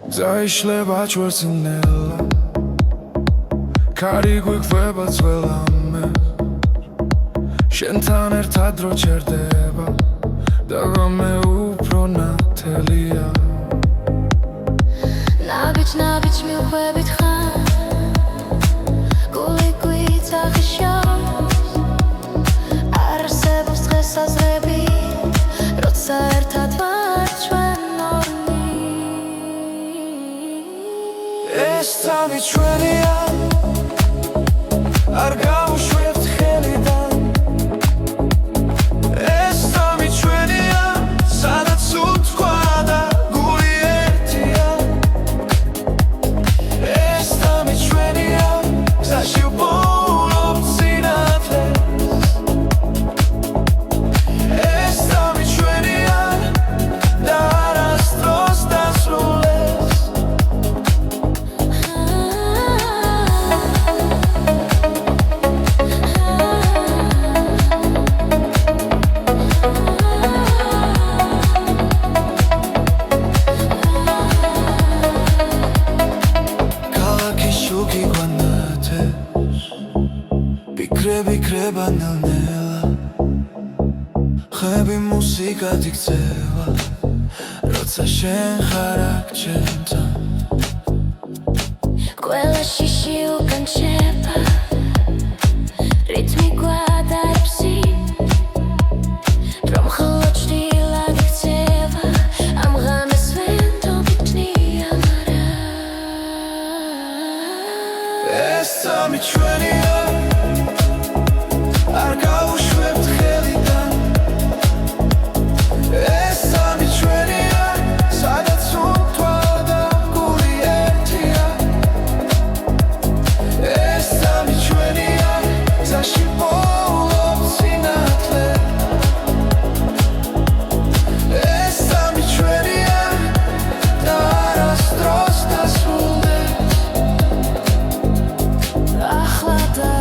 Zaişleba çvărținela Cari guiqveba tzvelame Shentan ertad ro çerdeba Dagame upro natelia Nabic mi uqvebit xan Guli guitzagishos Ar arsebობს დღეს აზრები როცა ერთად ვართ ჩვენ ორნი ეს წამი ჩვენია არ გავუშვებთ ხელიდან ეს წამი ჩვენია სადაც უთქვა და გული ერთია ეს წამი ჩვენია გზაში ვპოულობთ სინათლეს ეს წამი ჩვენია და არასდროს დასრულდეს Bikre banalnela Xebi musika diktseva Rotsa shen xarak čentan Ყველა შიში უკან შეება რითმი გვადარბსი რომ მხოლოდ ჭრილად იქცევა ამ ღამეს ვენდობი ტნია მარა ეს წამი ჩვენია არ გავუშვებთ ხელიდან ეს წამი ჩვენია სადაც უთქვა და გული ერთია ეს წამი ჩვენია გზაში ვპოულობთ სინათლეს ეს წამი ჩვენია და არასდროს დასრულდეს ახლა და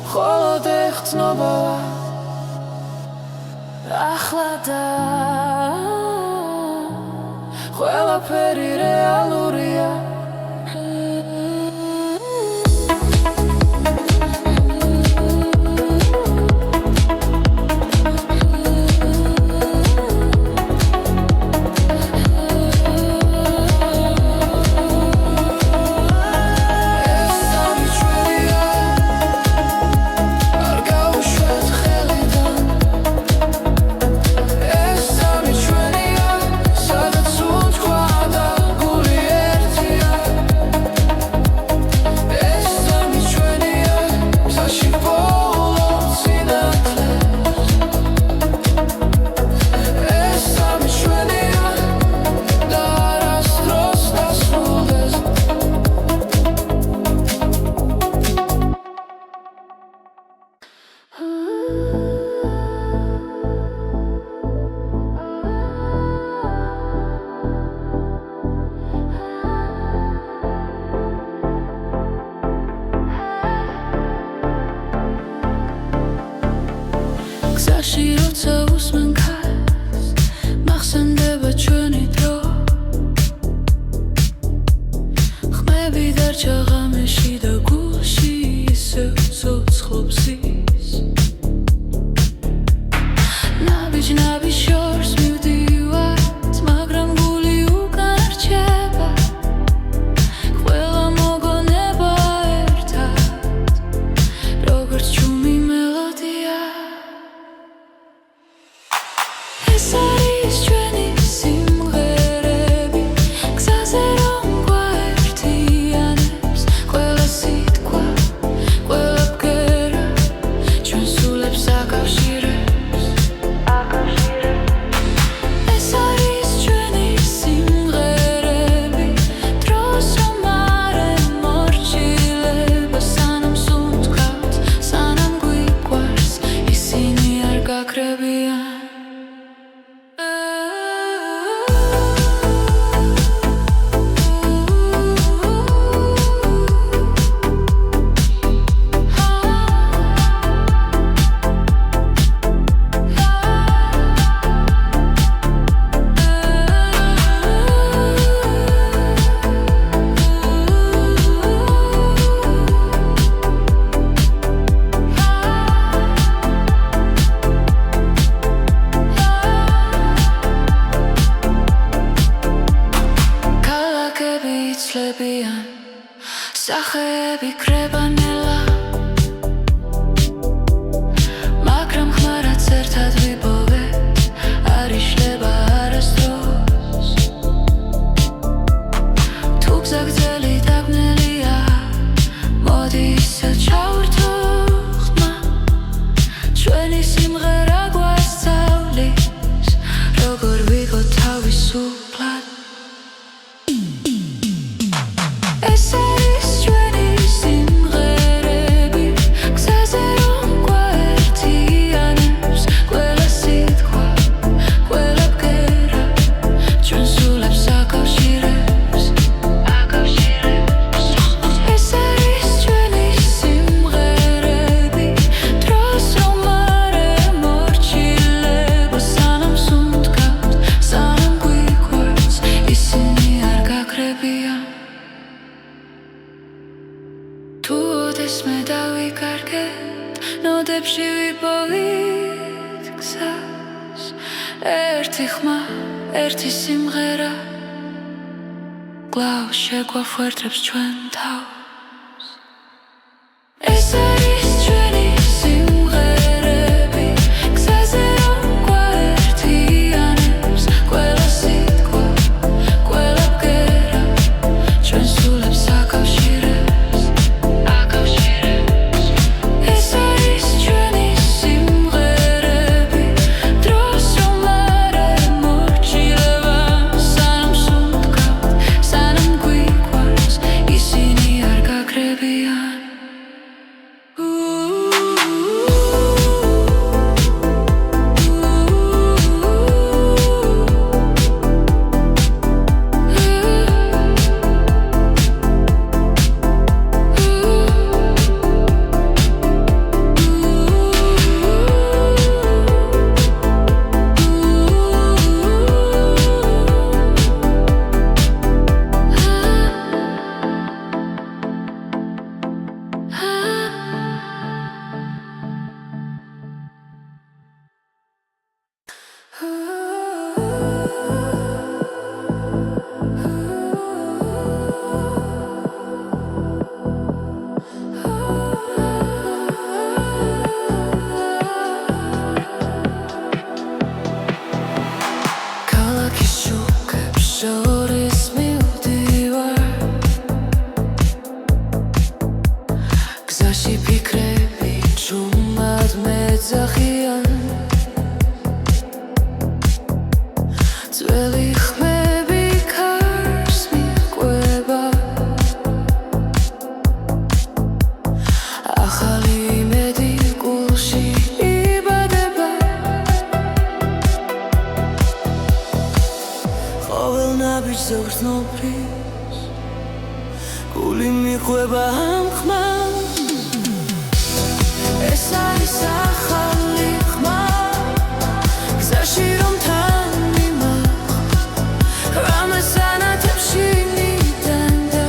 მხოლოდ ეხცნობოა ახლა და ყველაფერი რეალურია გზაში როცა უსმენ ქარს მახსენდება ჩვენი დრო ხმები დარჩა ღამეში და გულში ისევ ცოცხლობს ის ნაბიჯ შორს მივდივართ მაგრამ გული უკან რჩება ყველა მოგონება ერთად როგორც ჩუმი მელოდია ეს არის ჩვენი სიმღერები გზაზე რომ გვაერთიანებს სახეები კრებანელა მაგრამ ხმარაც ერთად ვიპოვეთ არ იშლება არასდროს თუ გზა გრძელი დაბნელია მოდი ისე ჩავერთო ხმა ჩვენი სიმღერა გვასწავლის როგორ ვიღო თავისუფლად ეს არის ჩვენი სიმღერები გზაზე რომ გვაერთიანებს ყველა სიტყვა ყველა ბგერა ჩვენ სულებს აკავშირებს ეს არის ჩვენი სიმღერები დროს რომ არ ემორჩილებო სანამ სუნთქავთ სანამ გვიყვარს ისინი არ გაქრებიან თუ ოდესმე დავიკარგეთ ნოდებში ვიპოვით გზას ერთი ხმა ერთი სიმღერა კვლავ შეგვაფუერდებს ჩვენ თავს ეს არის ჩვენი სიმღერები გზაზე რომ გვაერთიანებს ყველა სიტყვა ყველა ბგერა ჩვენ სულებს აკავშირებს ეს არის ჩვენი სიმღერები დროს რომ არ ემორჩილება სანამ სუნთქავთ სანამ გვიყვარს ისინი არ გაქრებიან ქალაქის შუქებს შორის მივდივარ გზაში ფიქრები ჭუმად მეძახიან ძველი ხმები ქარს მიჰყვება ახალი იმედი გულში იბადება ყოველ ნაბიჯს ზღრთნობის გული მიჰყვება ამ ხმას ეს არის ახალი ხმა გზაში რომ თან მიმახვ რამეს ანათებს შინიდან და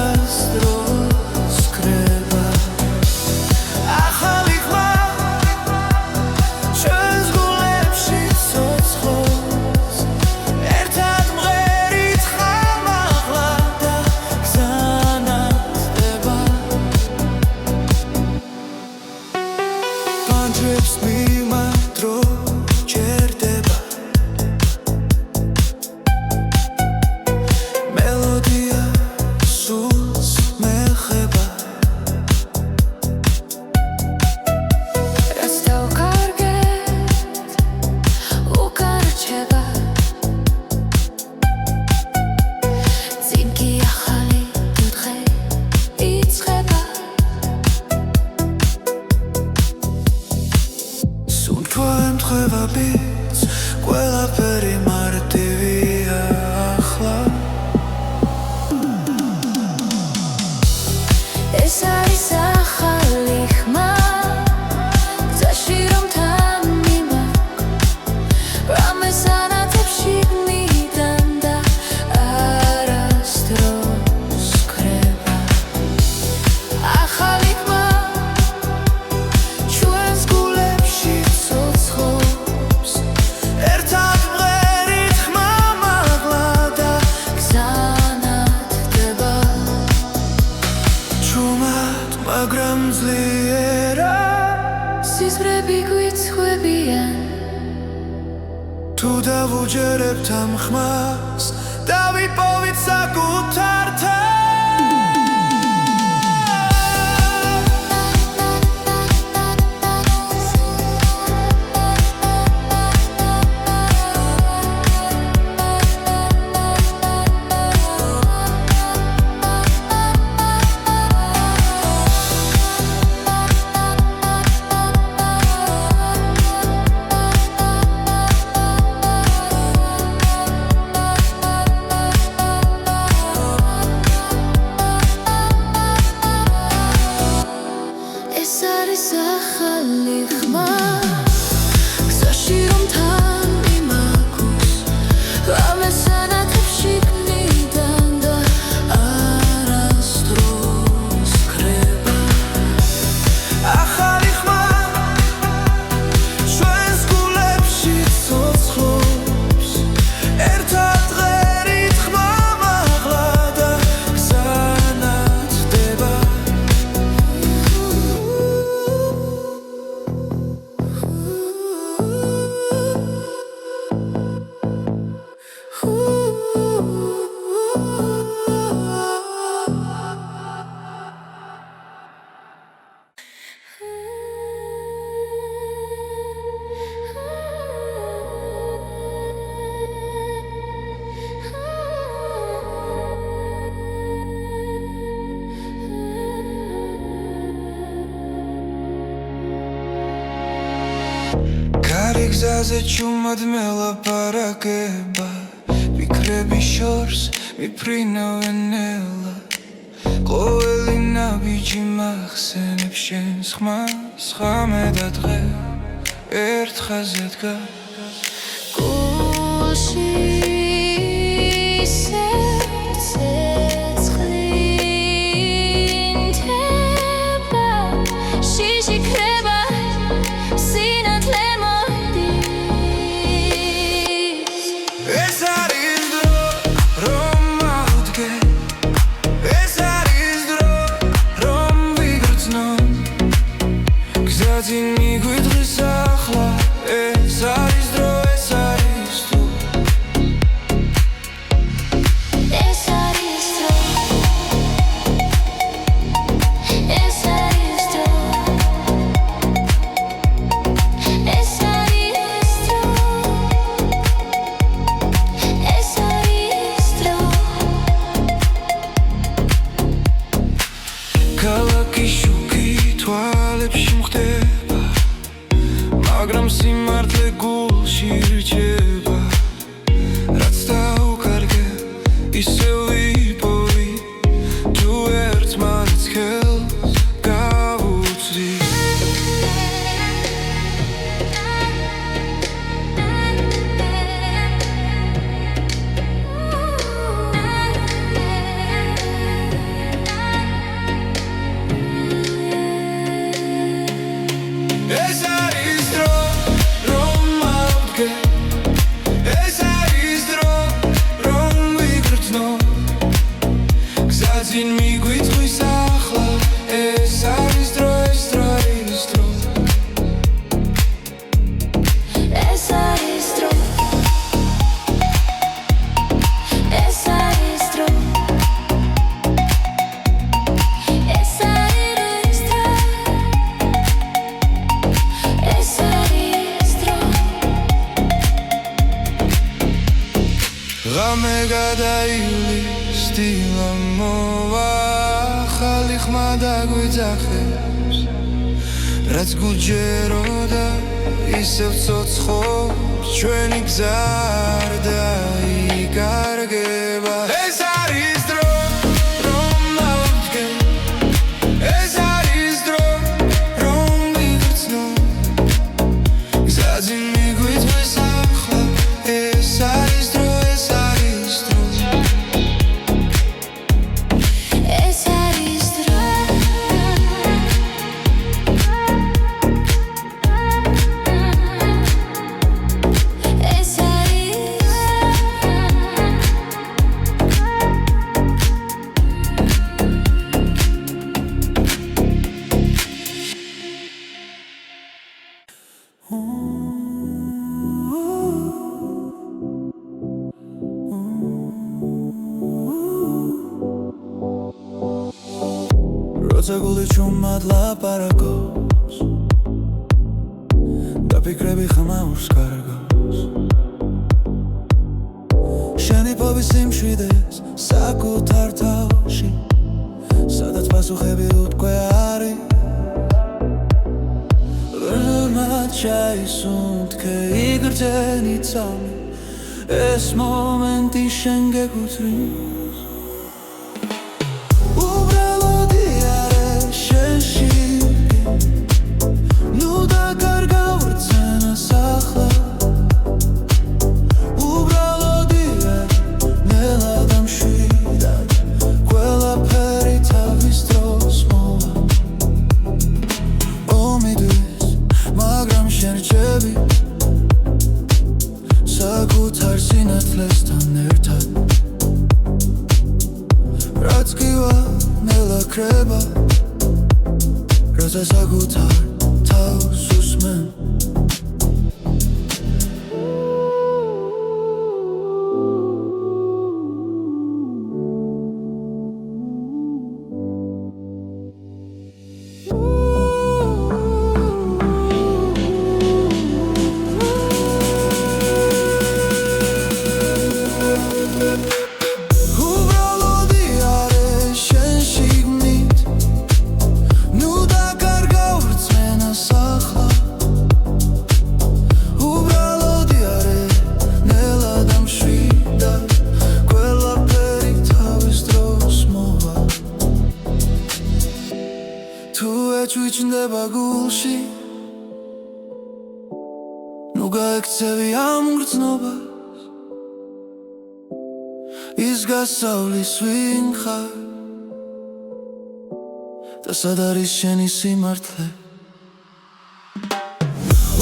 არასდროს კრება ახალი ხმა ჩვენს გულებში ცოცხლობს ერთად მღერით ხამაღლა და გზანახდება ვუძლებთ ამ ხმას და ვიპოვით საკუთარ თავს გზაზე ჩუმად მელაპარაკება ვიქრები შორს ვიფრინავენელა ყოველი ნაბიჯი მახსენებს შენს ხმას ხამე და დღე ერთ ხაზზე დგას გულში ცეცხლინთება შიში ქრება სინათლე მაგრამ სიმართლე გულში რჩება რაც დაუკარგე ისევ ვიპოვი თუ ერთმანეთს ხელს გავუწვი ღამე გადაივლის დილა მოვა ახალი ხმა დაგვიძახებს რაც გუჯეროდა ისევ ცოცხობს ჩვენი გზა არ დაიკარგება ეს არის დრო რომ ავდგე ეს არის დრო რომ ვიგრძნო გზაზე მიგვიწვის ახლა ეს არის დრო როცა გული ჩუმად ლაპარაკობს და ფიქრები ხმაურს კარგავს შენი ფობის სიმშვიდეს საკუთარ თავში სადაც პასუხები უთქვე არის ველმად ჩაისუნთქე იგრძენი წამი ეს მომენტი შენ გეკუთვნის უბრალოდი არის შენში ნუ დაკარგავ რწენას ახლა უბრალოდი არის ნელა და მშვიდად ყველაფერი თავის დროს მოვა ომიდვის მაგრამ შენ რჩები საკუთარ სინათლესთან ერთად რაც კივა ნელა ქრება როცა საკუთარ თავს უსმენ ჩუჩნდება გულში ნუ გაექცევი ამ გრძნობას ის გასავლის ვინ ხარ და სად არის შენი სიმართლე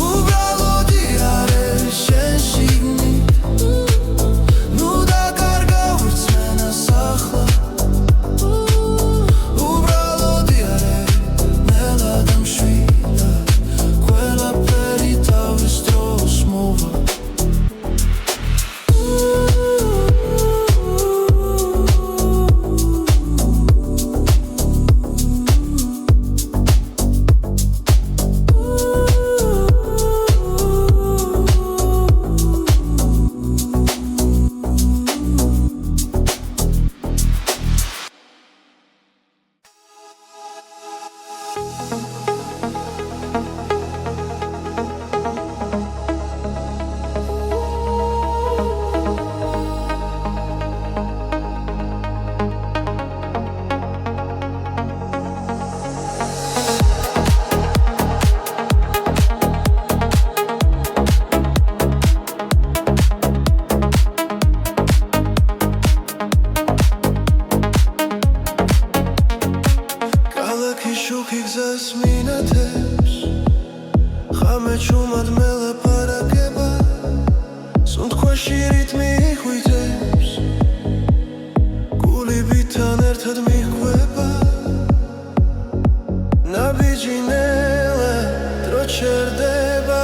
უბრალოდი არის შენ შიგნით ნუ დაკარგავ რწმენას ახლა ჩუმად მელაპარაკება სუნთქვაში რიტმი ხვიტებს გულებიდან ერთად მიხვება ნაბიჯი ნელა დრო ჩერდება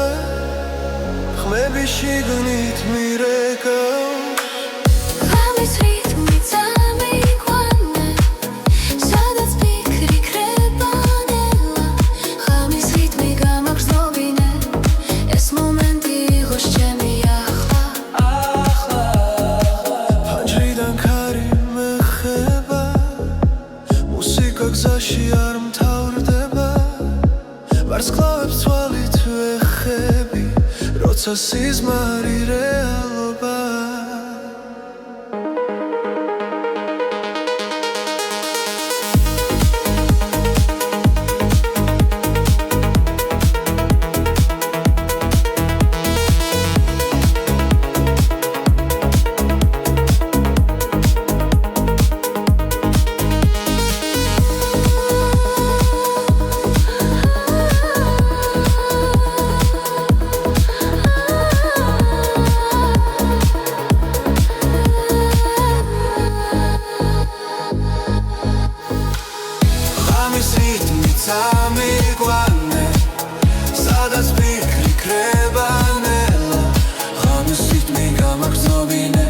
ხმები შიგნით მირეკავს გზაში არ მთავრდება ვარსკვლავებს თვალით ვეხები როცა სიზმარი რეალობა სამიგვანე სადაც ფიქრი ქრება ნელა ხამის რიტმი გამაგრძნობინე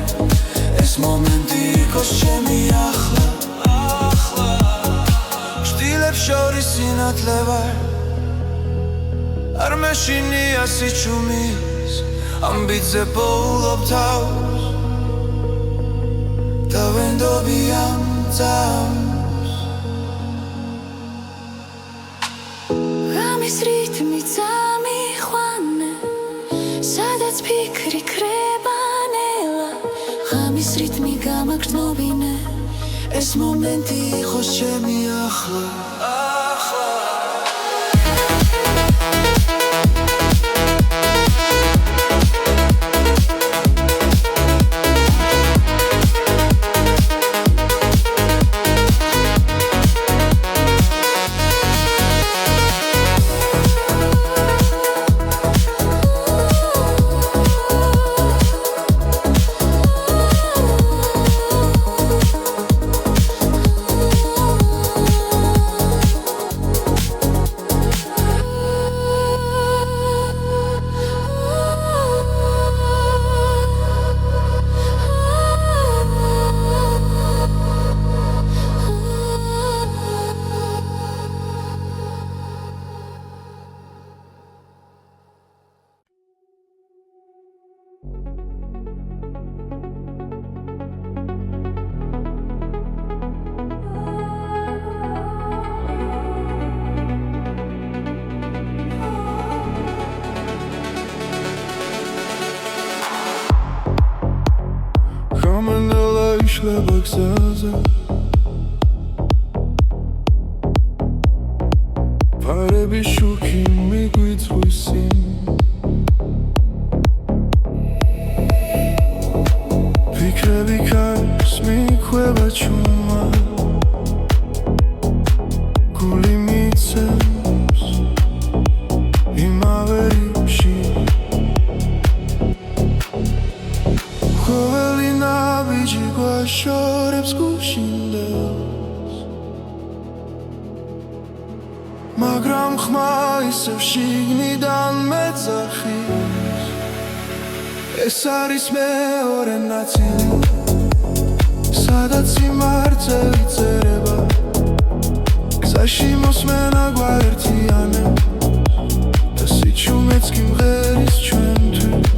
ეს მომენტი იყოს ჩემი ახლა სიკეთლება არ მეშინია სიჩუმის ამბიძე პოულობ თავს და ვენდობი ამ წამს ღამის რითმი წამიყვანე სადაც ფიქრი ქრება ნელა ღამის რითმი გამაგრძნობინე ეს მომენტი იყოს ჩემი ახლა იშლება გზაზე ფარების შუქი მიგვიწვისინ ფიქრები კარს მიქვება ჩუმა გული მიცემს იმავე რიფში ყოველი ნაბიჯი გვაშორებს გუშინდელს მაგრამ ხმა ისევ შიგნიდან მეძახის ეს არის მეორე ნაწილი სადაც სიმართლე იწერება გზაში მოსმენა გვაერთიანებს და სიჩუმეც კი მღერის ჩვენთვის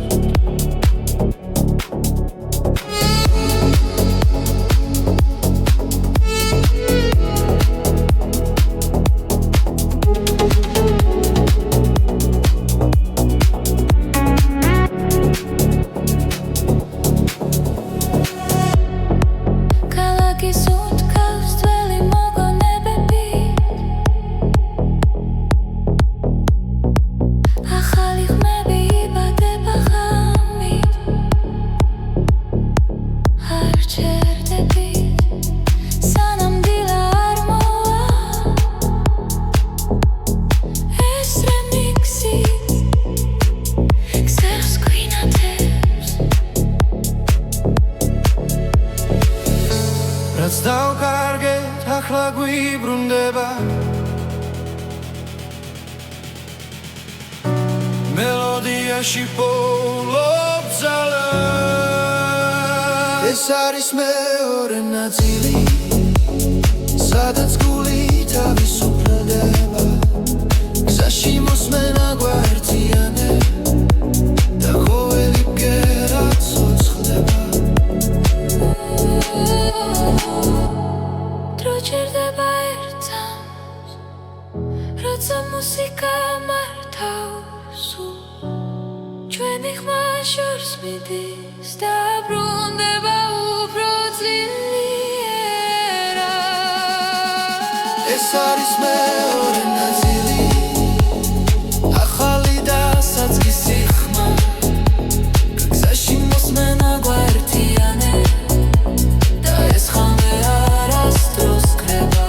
რაც დავკარგეთ ახლა გვიბრუნდება მელოდიაში პოულობ ძალას ეს არის მეორე ნაწილი სადაც გული თავისუფლდება გზაში მოსმენა გვაერთიანებს და ყოველი ბგერა ცოცხლდება დროჩერდება ერთს როცა მუსიკა მართავს ჩვენი ხმა შორს მიდის და ბრუნდება უფრო ძლიერად ეს არის მეორე ნაწილი ახალი და საწყისი ხმა გზაში მოსმენა გვაერთიანებს და ეს ხამე არასდროს ქრება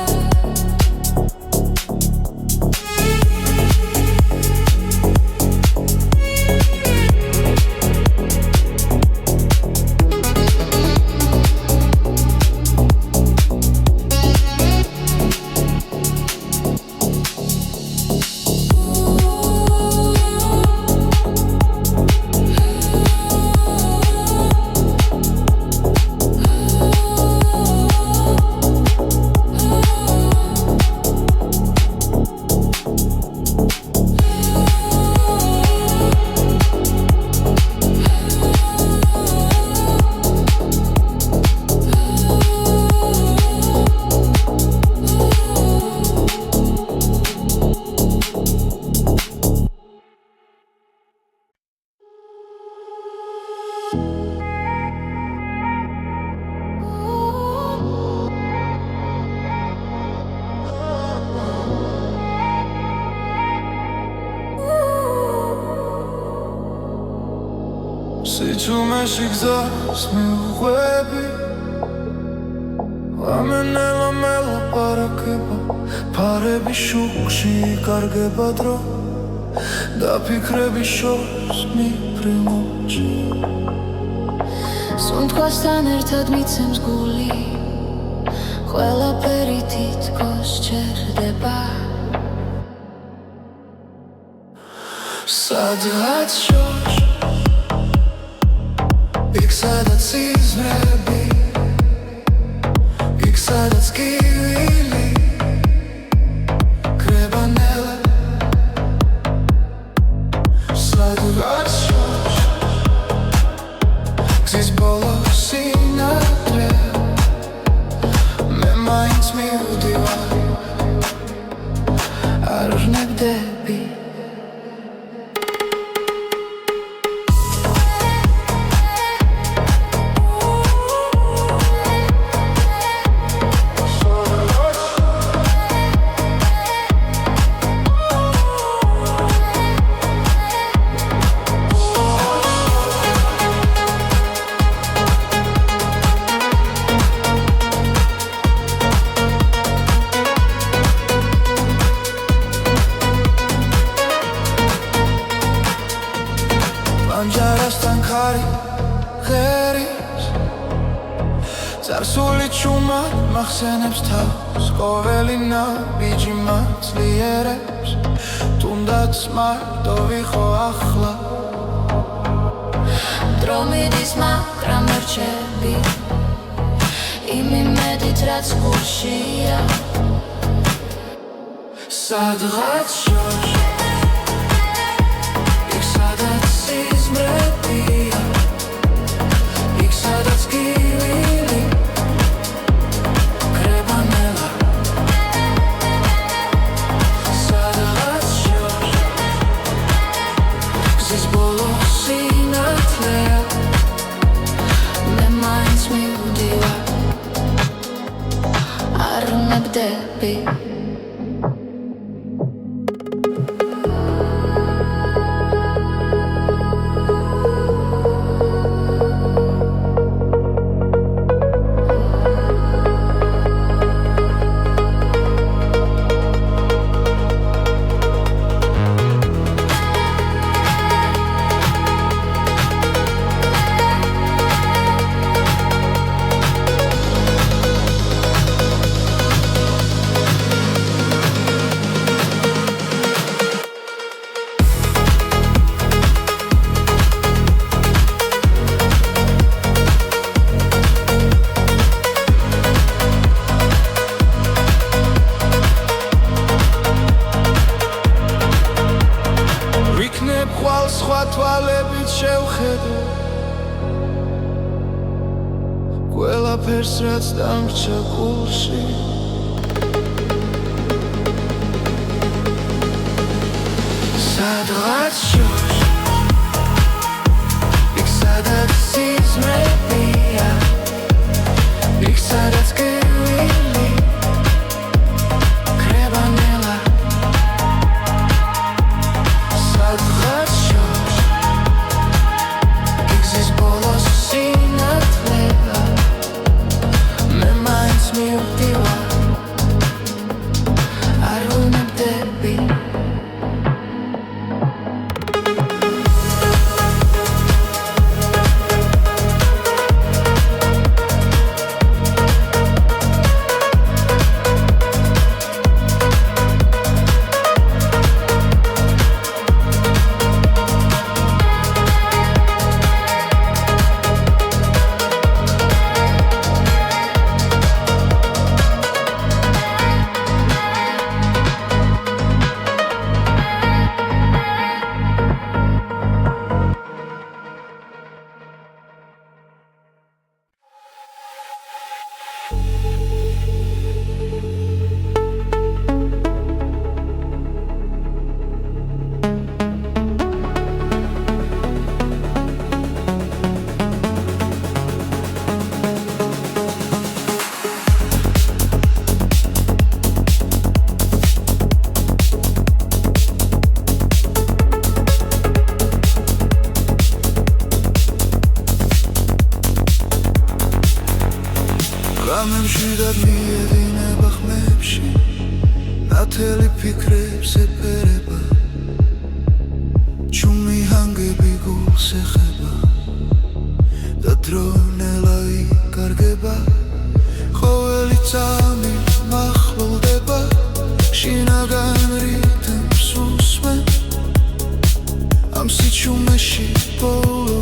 სინაში გზას მიუყვები ლამენელა მელაპარაკება ფარების შუქში კარგება დრო და ფიქრების შორს მიფრინოჩი სუნთქვასთან ერთად მიცემს გული ყველაფერი თითქოს ჩერდება სადღაც შორს იქ სადაც იზრები იქ სადაც კივილი კრებანელა სადღაც შორს გზის ბოლო სინათლე მე მაინც მივდივარ არ ვნებდები ანჯარასთან ხარი ღერის წარსული ჩუმა მახსენებს თავს ყოველი ნაბიჯი მაცლიერებს თუნდაც მარტო ვიყო ახლა დრო მიდის მაგრამ რჩები იმ იმედით რაც გულშია სადღაც შორს იქ სადაც სიზმრებია იქ სადაც კივილი კრებანელა სადღაც შორს გზის ბოლო სინათლეა მე მაინც მივდივარ არ ვნებდები ხვალ სხვა თვალებით შევხედო ყველაფერს რაც დამრჩა გულში სადღაც შორს იქ სადაც სიზმრებია იქ სადაც კივილი კრებანელა სადღაც შორს იქ გზის ბოლო სინათლეა მე მაინც მივდივარ არ ვნებდები ღამებში დაგმიედინება ხმებში ნათელი ფიქრებს ეფერება ჩუმი ჰანგები გულს ეხება და დრონელა იკარგება ყოველი წამი მახლულდება შინაგან რითმს უსმენ ამ სიჩუმეში ბოლო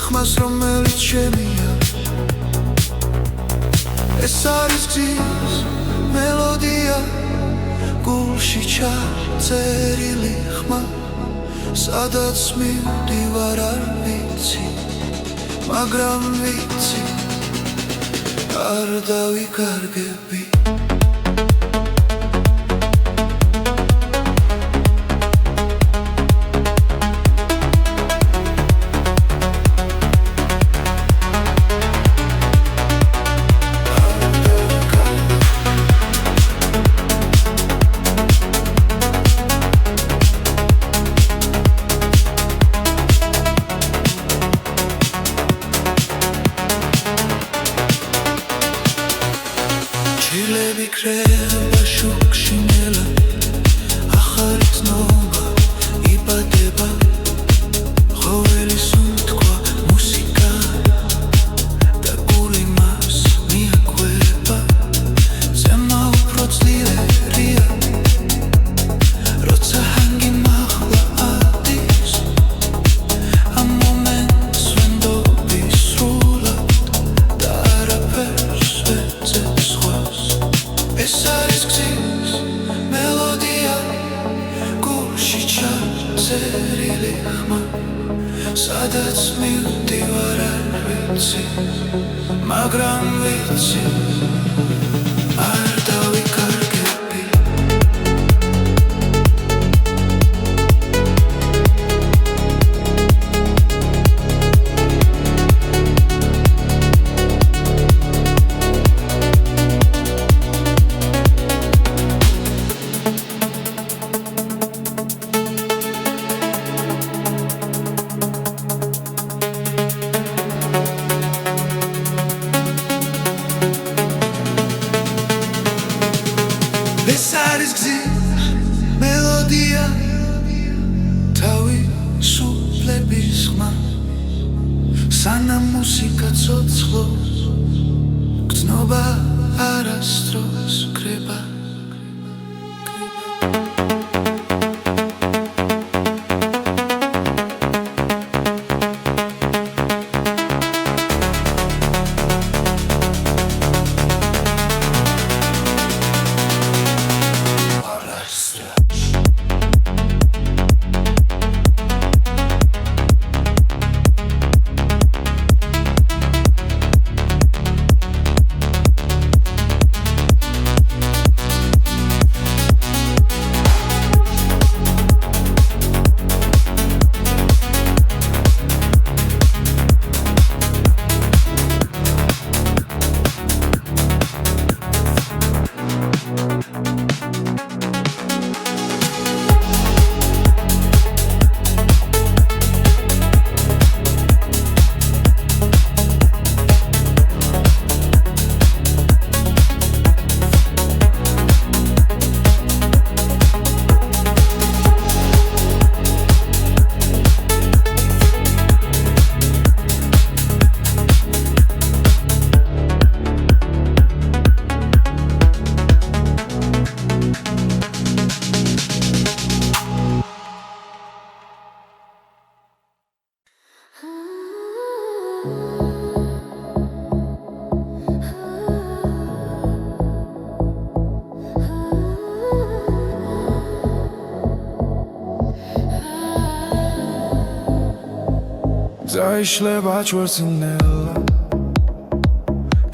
ხმას რომელიც შემია ეს არის გზის მელოდია გულში ჩაწერილი ხმა სადაც მივდივარ არ ვიცი მაგრამ ვიცი არ დავიკარგები ჩილები კრება შუქში ნელა ახალი ცნობა იბადება ყოველი სუნთქვა მუსიკა და გული მას მიაკვება ზემა უფრო ძლიერია როცა ჰანგი მაღლა ადის ამ მომენტს ვენდობი სრულად და არაფერს ვეძებს სხვას ეს არის გზის მელოდია გულში ჩაწერილი ხმა სადაც მივდივარ არ ვიცი მაგრამ ვიცი არ დავიკარგები ეს არის გზის მელოდია თავისუფლების ხმა სანამ მუსიკა ცოცხლობს გრძნობა არასდროს კრება დაიშლება ჩვენსინელა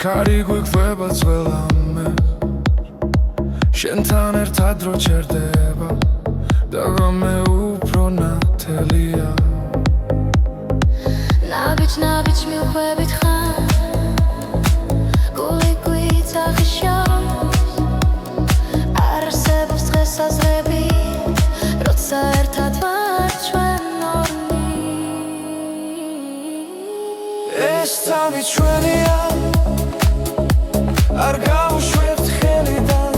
კარი გვიქვება ძველამე შენთან ერთად დრო ჩერდება და ღამე უფრო ნათელია ნაბიჯ მივხვებით ხარ გული გვიწახიშავს არ არსებობს დღესაზრები როცა ერთად ვარ ჩვენ ეს თავი ჩვენია არ გავუშვებთ ხელიდან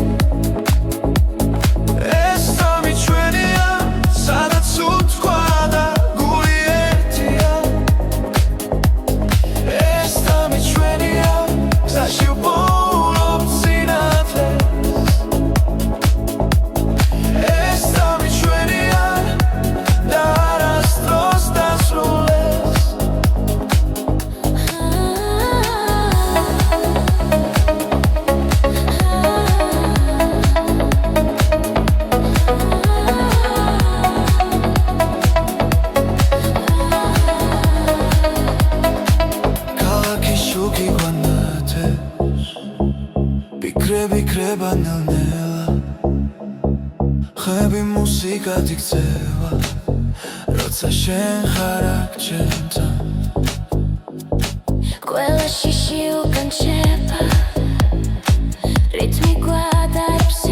ეს სამი ჩვენია სადაც უთქვა და გული ერთია ეს სამი ჩვენია გზაში ვპოულობთ სინათლეს ეს სამი ჩვენია და არასდროს დასრულდეს ქალაქის შუქი გვანათებს ვიქრება ნელ-ნელა ხები მუსიკად იქცევა როცა შენ ხარ აქ ჩემთან ყველა შიში უკან შეება რითმი გვადარებს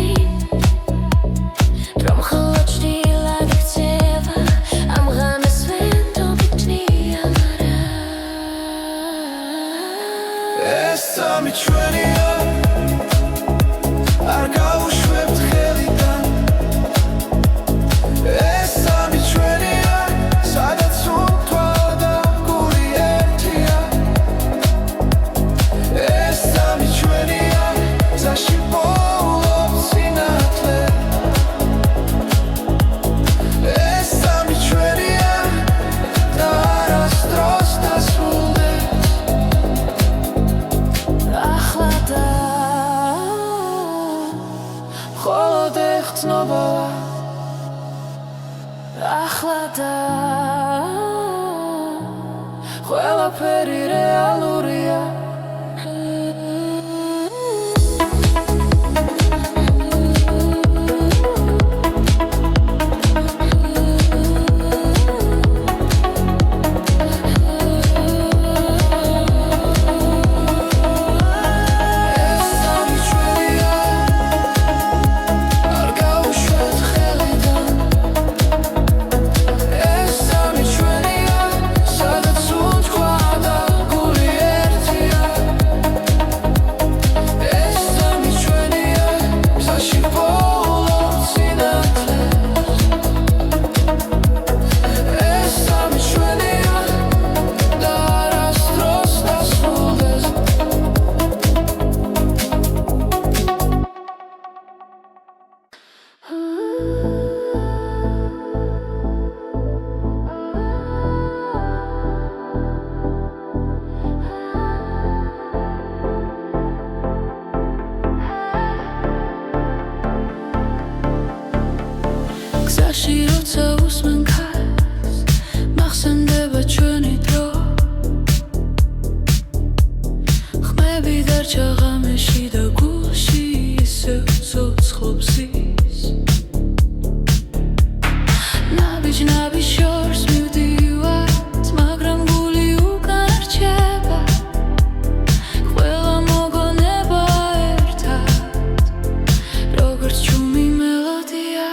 რომ მხოლოდ ჭრილად იქცევა ამ ღამეს ვენდობი ტნია ეს სამი ჩვენია არ გავუშვებთ ხელიდან ეს სამი ჩვენია სადაც უთქვა და გული ერთია ეს სამი ჩვენია გზაში ვპოულობთ სინათლეს ეს სამი ჩვენია და არასდროს დასრულდეს ახლა და მხოლოდ ეხცნობავა ახლა და ყველაფერი რეალურია ეს სამი ჩვენია არ გავუშვებთ ხელიდან ეს სამი ჩვენია სადაც უთქვა და გული ერთია ეს სამი ჩვენია გზაში ვპოულობთ სინათლეს ეს სამი ჩვენია და არასდროს დასრულდეს გზაში როცა უსმენ ქარს მახსენდება ჩვენი დრო ხმები დარჩა ღამეში და გულში ისევ ცოცხლობს ის ნაბიჯ შორს მივდივართ მაგრამ გული უკან არ რჩება ყველა მოგონება ერთად როგორც ჩუმი მელოდია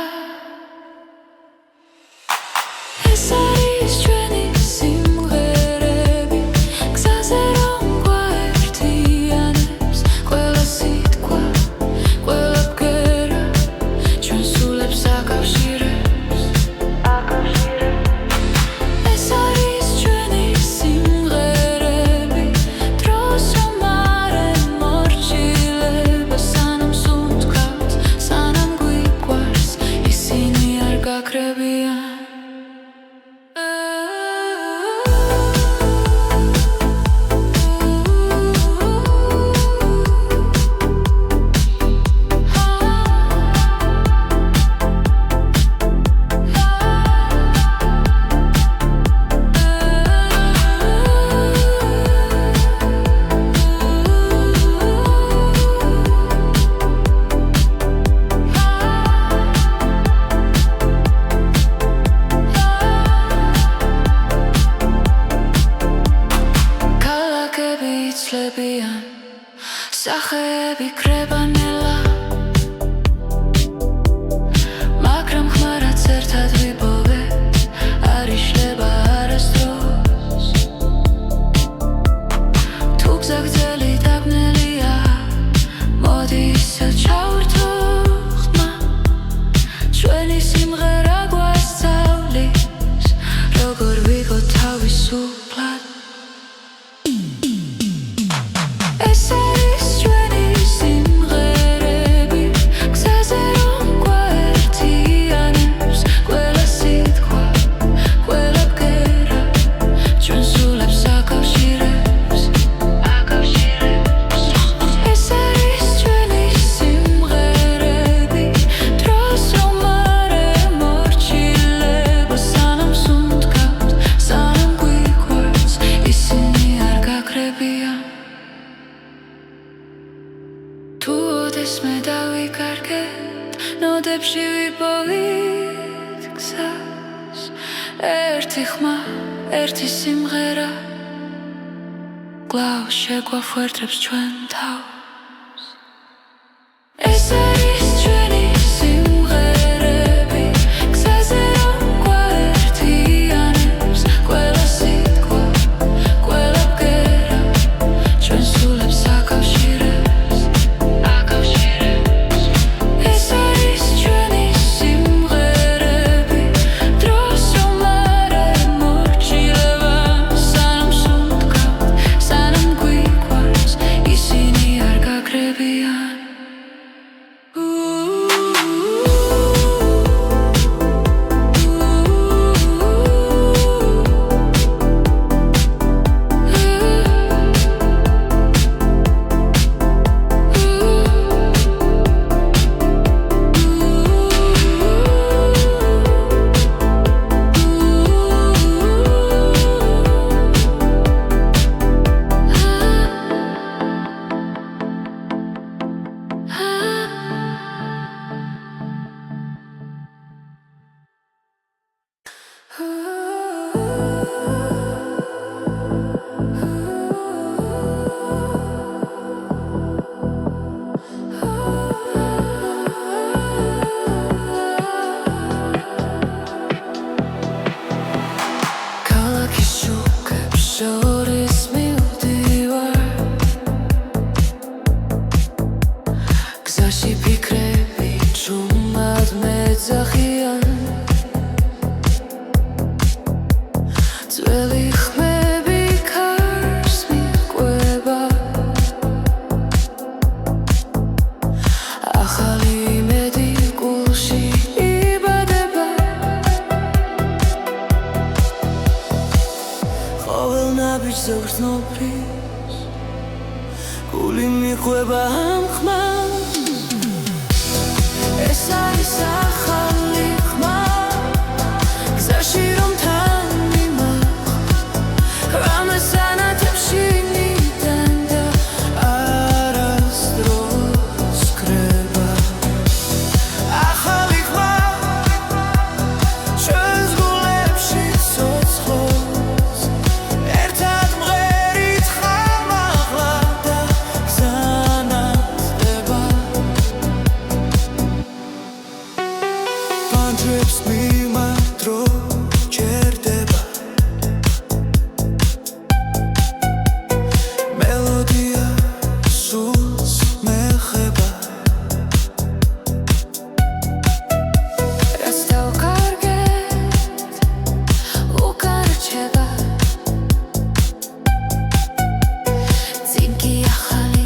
ეს არის ჩვენი სიმღერები გზაზე რომ გვაერთიანებს ყველა სიტყვა ყველა ბგერა ჩვენ სულებს აკავშირებს ეს არის ჩვენი სიმღერები დროს რომ არ ემორჩილება სანამ სუნთქავთ სანამ გვიყვარს ისინი არ გაქრებიან ქალაქები იცლებიან სახეები კრებანელა მაგრამ ხმარაც ერთად ვიპოვეთ არ იშლება არასდროს თუ გზაგრძელი დაბნელია მოდის მე დავიკარგეთ ნოდებში ვიპოვით გზას ერთი ხმა ერთი სიმღერა კлау შეგვაფუერდებს ჩვენ თავს ეს არის ჩვენი სიმღერები გზაზე რომ გვაერთიანებს ყველა სიტყვა ყველა ბგერა ჩვენ სულებს აკავშირებს ეს არის ჩვენი სიმღერები დროს რომ არ მორჩილება სანამ სუნთქავთ სანამ გვიყვარს ისინი არ გაგრებიან ქალაქის შუქებს შორის მივდივარ გზაში ფიქრები ჩუმად მეძახიან ძველი ხმები ქარს მიყვება ახალი იმედი გულში იბადება ყოველ ნაბიჯს ზოგრძნობს გული მიყვება ამ ხმას ეს არის ახალი ხმა გზაში რომ თან მიმაყ რამეს ანათებს შინიდან და არასდროს კრება ახალი ხმა ჩვენს გულებში ცოცხლობს ერთად მღერით ხამაღლა და გზანათდება პანჯრებს მიმართრო ჯერდება მელოდია სულს მეხება რაც დავკარგეთ უკან რჩება წინ კი ახალი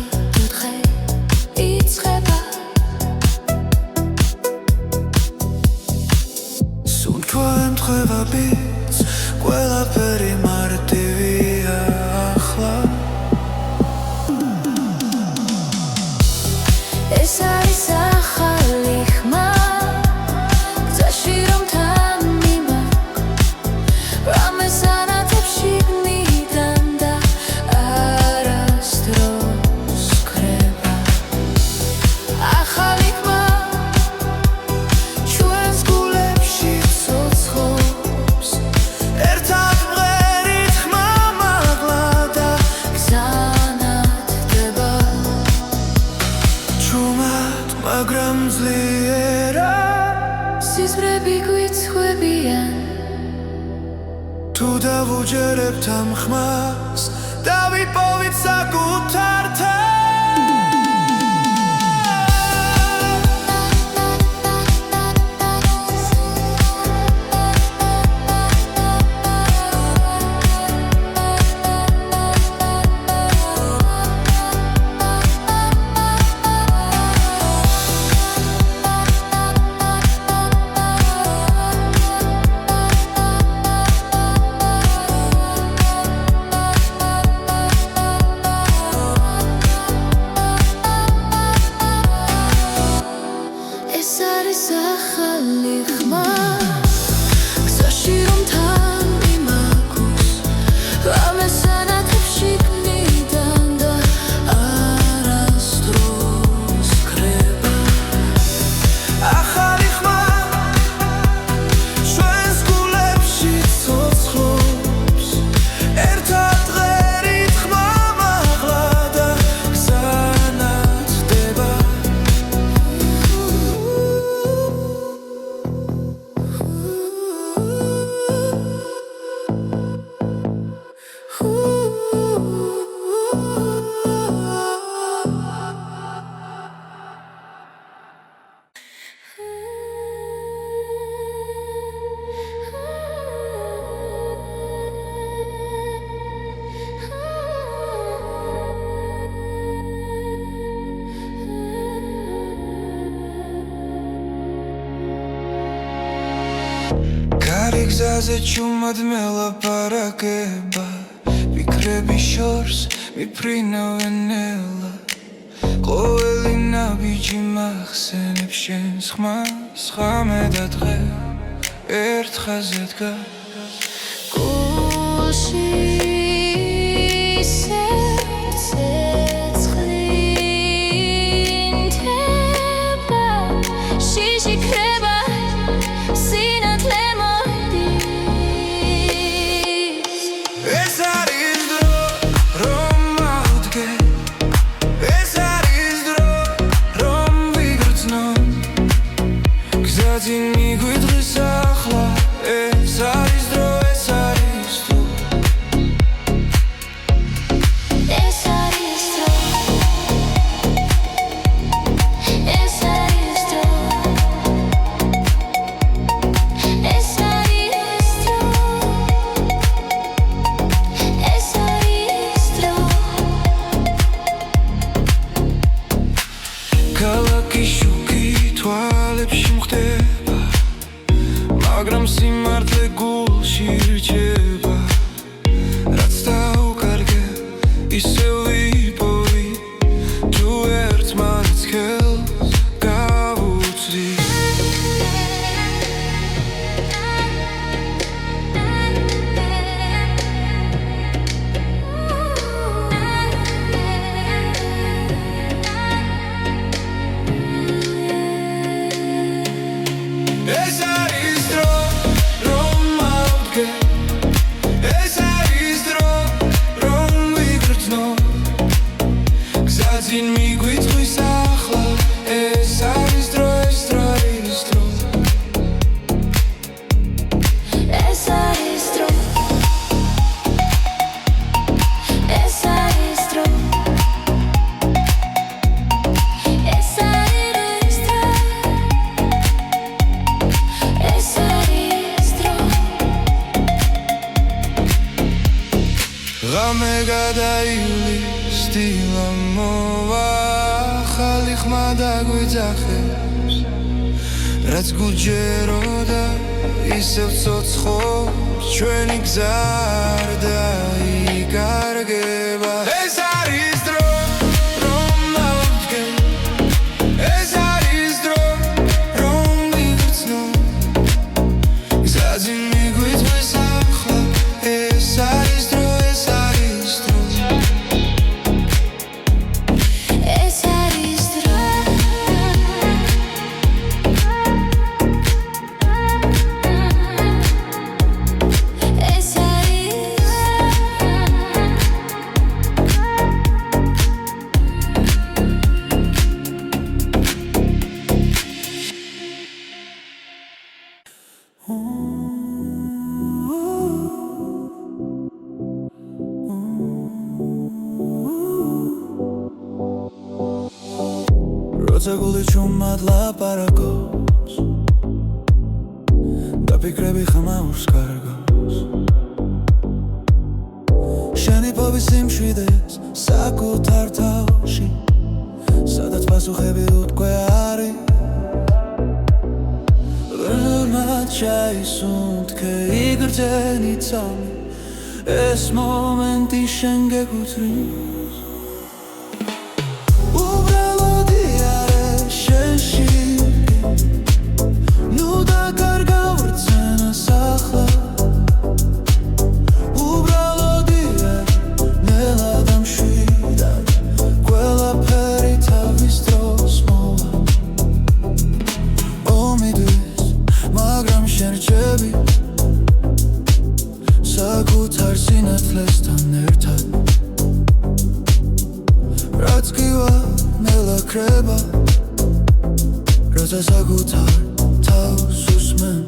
დღე იწყება სუნთქვა ემთხვევა ბიძ ყველაფერი მარტივია ახლა ეს არის ახალი ხმა გზაში რომ თან მიმაყ რამეს ანათებს შიგნიდან და არასდროს კრება ახალი ხმა ჩვენს გულებში ცოცხლობს ერთად მღერით ხმამაღლა და გზანათდება ჩუმად მაგრამ ძლიერა სიზმრები გვიცხვებიან თუ დავუჯერებთ ამ ხმას დავიპოვით საკუთარ თავს გზაზე ჩუმად მელაპარაკება ფიქრები შორს მიფრინავენ ელა ყოველი ნაბიჯი მახსენებს შენს ხმას ხამე და დღე ერთ ხაზზე დგას გულში მაგრამ სიმართლე გულში რჩება რაც დაუკარგე ისევ ვიპოვი თუ ერთმანეთს ხელს გავუწვდი ეს არის დრო რომ ავდგე ეს არის დრო რომ ვიგრძნო გზაძინ მიგვითხვის ახლა ეს არის დრო ეს არის დრო ეს არის დრო ეს არის დრო ეს არის დრო ღამე გადაივლის დილა მოვა ახალი ხმა დაგვიძახებს რაც გულჯეროდა ისევ ცოცხობს ჩვენი გზა არ დაიკარგება ეს არის დრო რომ ავდგე ეს არის დრო რომ ვიგრძნო გზაძინ მიგვითხვის ახლა ეს არის დრო როცა გული ჩუმად ლაპარაკობს და ფიქრები ხმაურს კარგავს შენი ფობის სიმშვიდეს საკუთარ თავში სადაც პასუხები უთქვე არის ბრმად ჩაისუნთქე იგრძენი ცამი ეს მომენტი შენ გეკუთვნის საკუთარ სინათლესთან ერთად რაც გივა მელაქრება როცა საკუთარ თავს უსმენ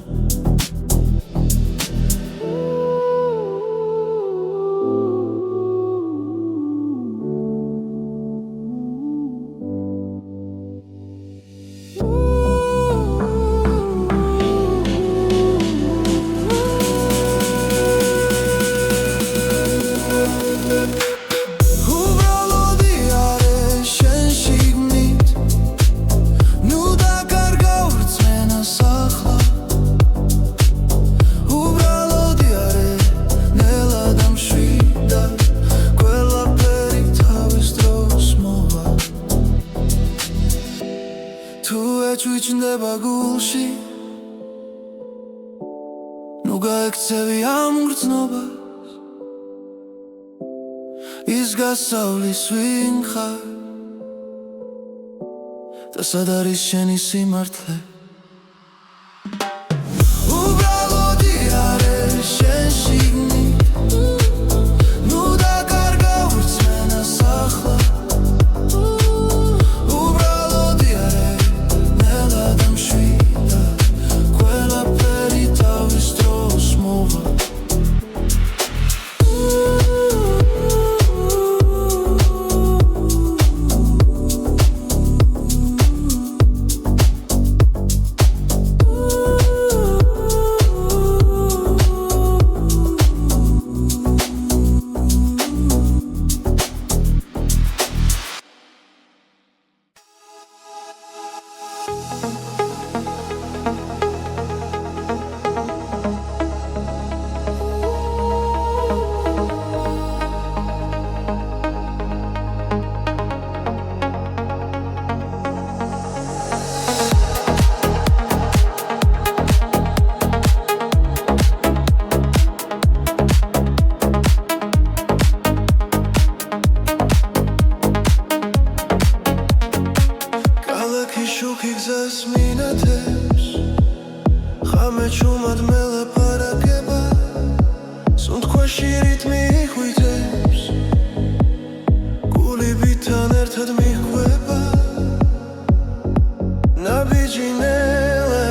ჩვიჩნდება გულში ნუ გაექცევი ამ გრძნობას ის გასავლის ვინ ხარ და სად არის შენი სიმართლე უბრალოდი არ არის შენ შიგნით ნუ დაკარგა ვირწმენას ახლა უბრალოდი არ არის ნელა დამშვიდა ყველაფერი თავის დროს მოვა შუქი გზას მინათებს ხამე ჩუმად მელაპარაკება სუნთქვაში რიტმი ხვიტებს გულიბიდან ერთად მიჰყვება ნაბიჯი ნელა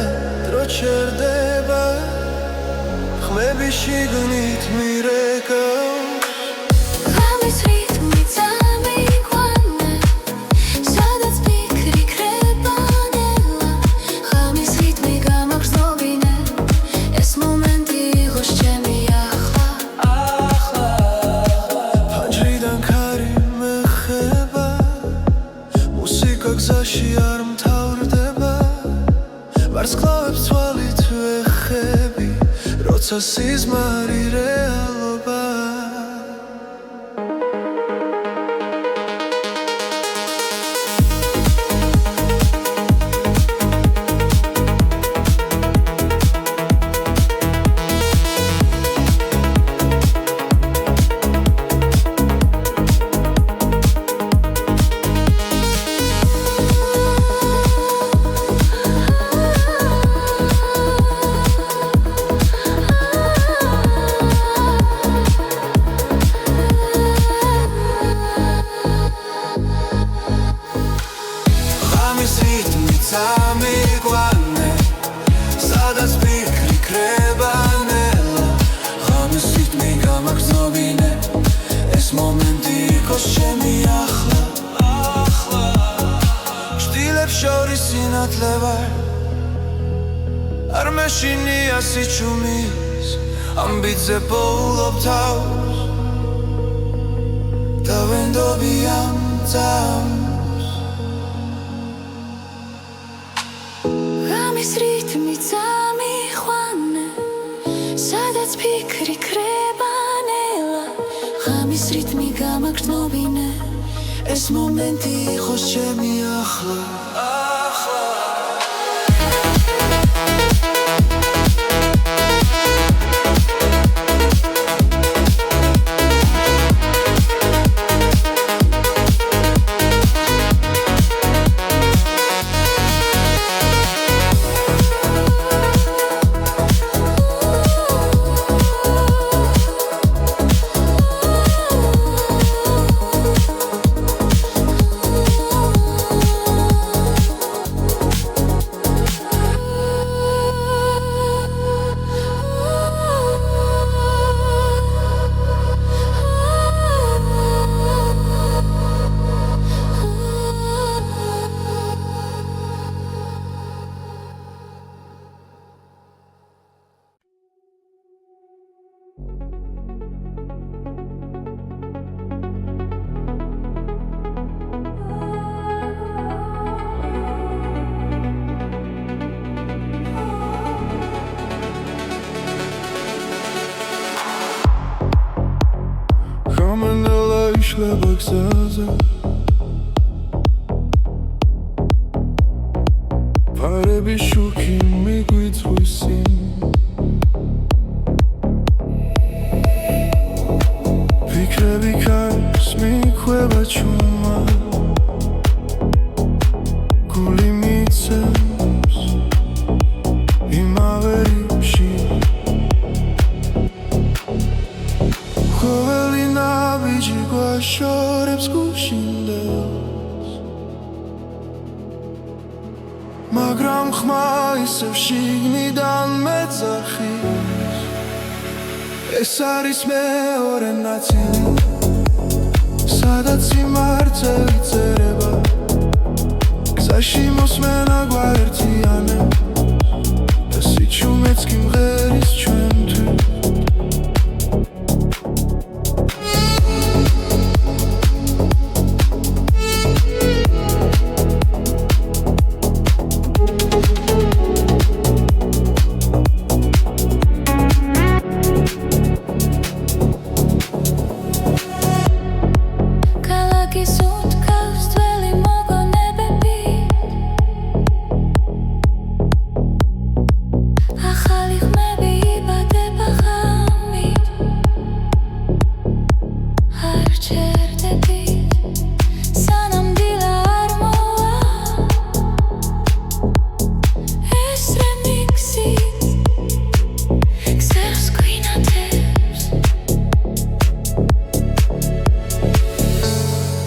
დრო ჩერდება ხმები შიგნით მირეკავს ღამის რიტმი წამიყვანა სადაც ფიქრი ქრება ნელა ღამის რიტმი გამაგრძნობინე ეს მომენტი იყოს ჩემი ახლა ფანჯრიდან ქარი მეხება მუსიკა გზაში არ მთავრდება ვარსკვლავებს თვალით ვეხები როცა სიზმარი რეალობა ღამის რიტმი წამიყვანე სადაც ფიქრი ქრება ნელა ღამის რიტმი გამაგრძნობინე ეს მომენტი იყოს ჩემი ახლა ჭდილებს შორის სინათლე ვარ არ მეშინია სიჩუმის ამბიძე პოულობ თავს და ვენდობი ამ წამს ღამის რიტმი წამიყვანა სადაც ფიქრი ქრება ნელა ღამის რიტმი გამაგრძნობინე ეს მომენტი იყოს ჩემი ახლა იშლება გზაზე ხმა ისევ შიგნიდან მეძახის ეს არის მეორე ნაწილი სადაც სიმართლე იწერება გზაში მოსმენა გვაერთიანებს და სიჩუმეც კი მღერის ჩვენთვის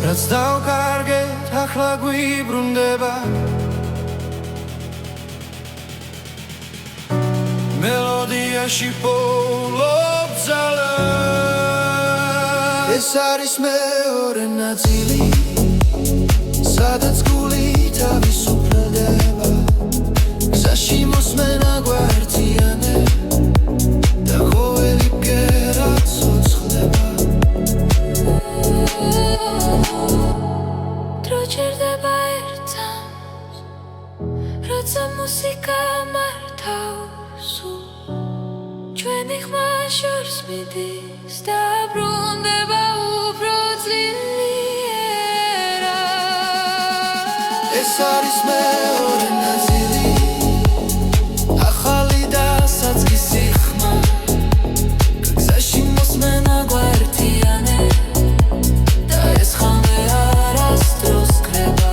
რაც დავკარგეთ ახლა გვიბრუნდება მელოდიაში პოულობ ძალას ეს არის მეორე ნაწილი სადაც გული თავისუფლდება გზაში მოსმენა გვაერთიანებს და ყოველი ბგერა ცოცხლდება დროჩერდება ერთს როცა მუსიკა მართავს ჩვენი ხმა შორს მიდის და ბრუნდება უფრო ძლიერად ეს არის მეორე ნაწილი ახალი და საწყისი ხმა გზაში მოსმენა გვაერთიანებს და ეს ხამე არასდროს ქრება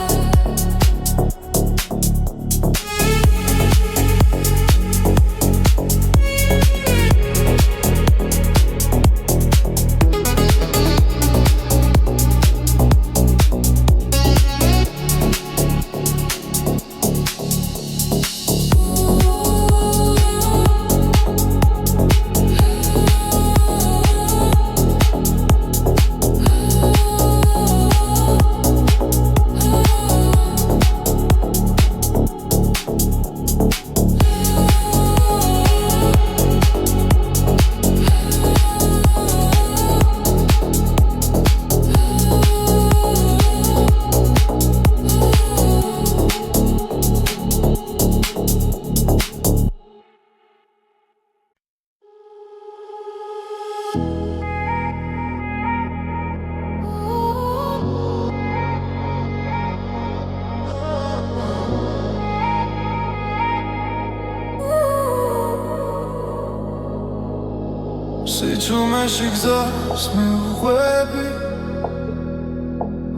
სიჩუმეში გზას მივხვები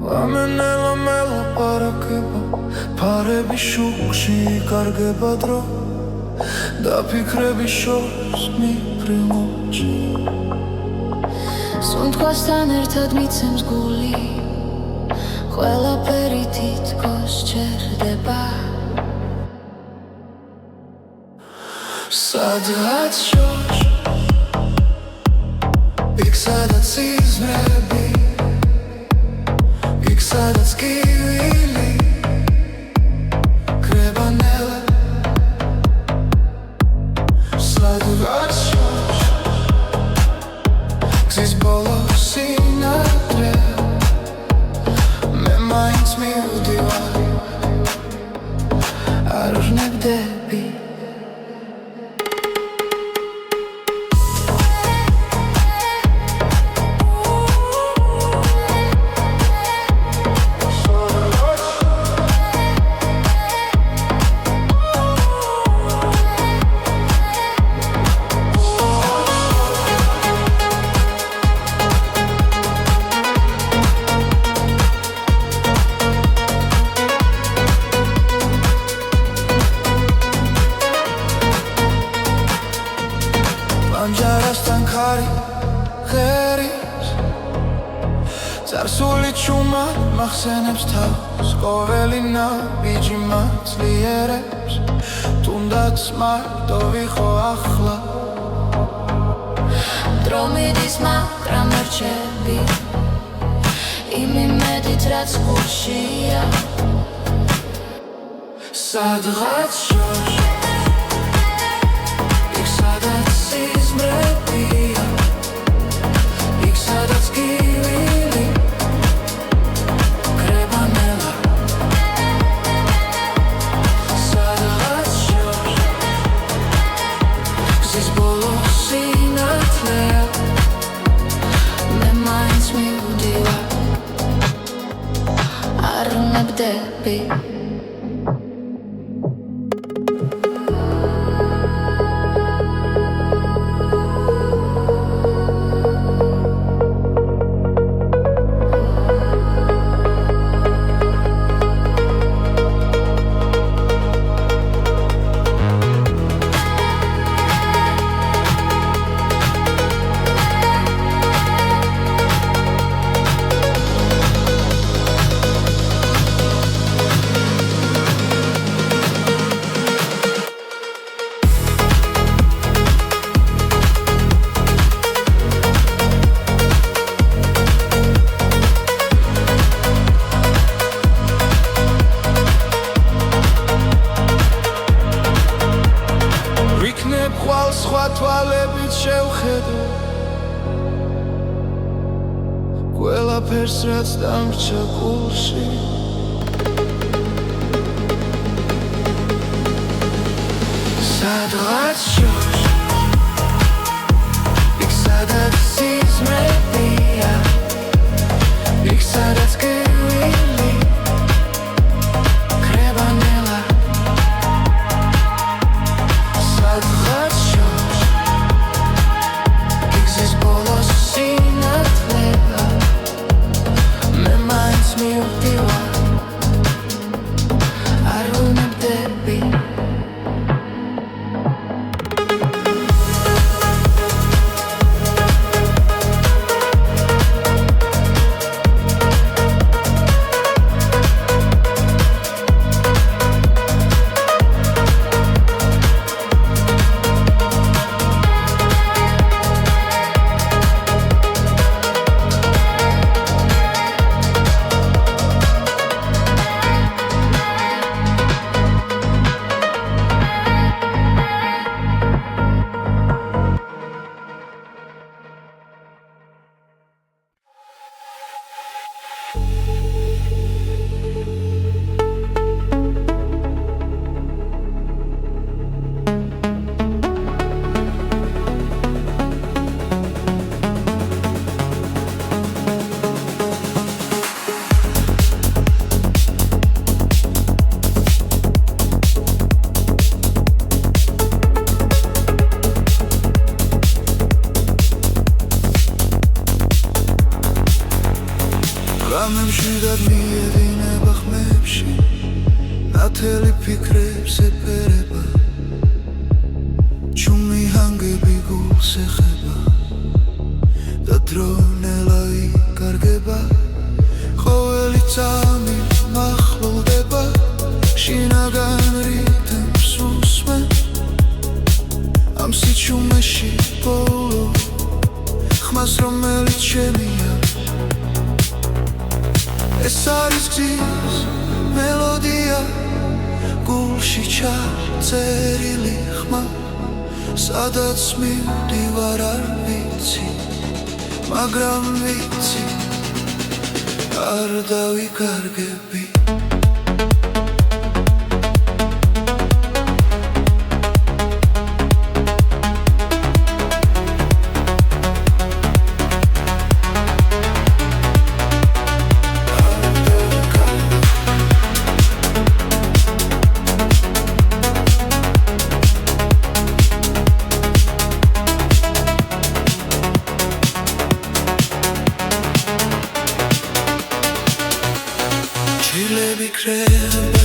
ლამენელა მელაპარაკება ფარების შუქში კარგება დრო და ფიქრების შორს მიფრინოჩი სუნთქვასთან ერთად მიცემს გული ყველაფერი თითქოს ჩერდება სადღაც შორს იქ სადაც იზმები იქ სადაც კივილი კრება ნელა სადღაც შორს გზის ბოლო სინათლე მე მაინც მივდივარ არ ვნებდები ამახსენებს თავს ყოველი ნაბიჯი მაცლიერებს თუნდაც მარტო ვიყო ახლა დრო მიდის მაგრამ რჩები იმ იმედით რაც გულშია სადღაც შორს იქ სადაც სიზმრებია იქ სადაც გივილი კრება ნელა სადღაც შორს გზის ბოლო სინათლეა მე მაინც მივდივარ არ ნებდები ხვალ სხვა თვალებით შევხედო ყველაფერს რაც დამრჩა გულში სადღაც შორს იქ სადაც სიზმრებია იქ სადაც გივილი კრება ნელა სადღაც შორს იქ გზის ბოლო სინათლეა მე მაინც მივდივარ არ ვნებდები გამემშვიდად მიედინება ხმებში ნათელი ფიქრებს ეფერება ჩუმი ჰანგები გულს ეხება და დრო ნელა იკარგება ყოველი წამი მახლულდება შინაგან რითმს უსმენ ამ სიჩუმეში ბოლო ხმას რომელიც შემია ეს არის გზის მელოდია გულში ჩაწერილი ხმა სადაც მივდივარ არ ვიცი მაგრამ ვიცი არ დავიკარგები Chile be crazy.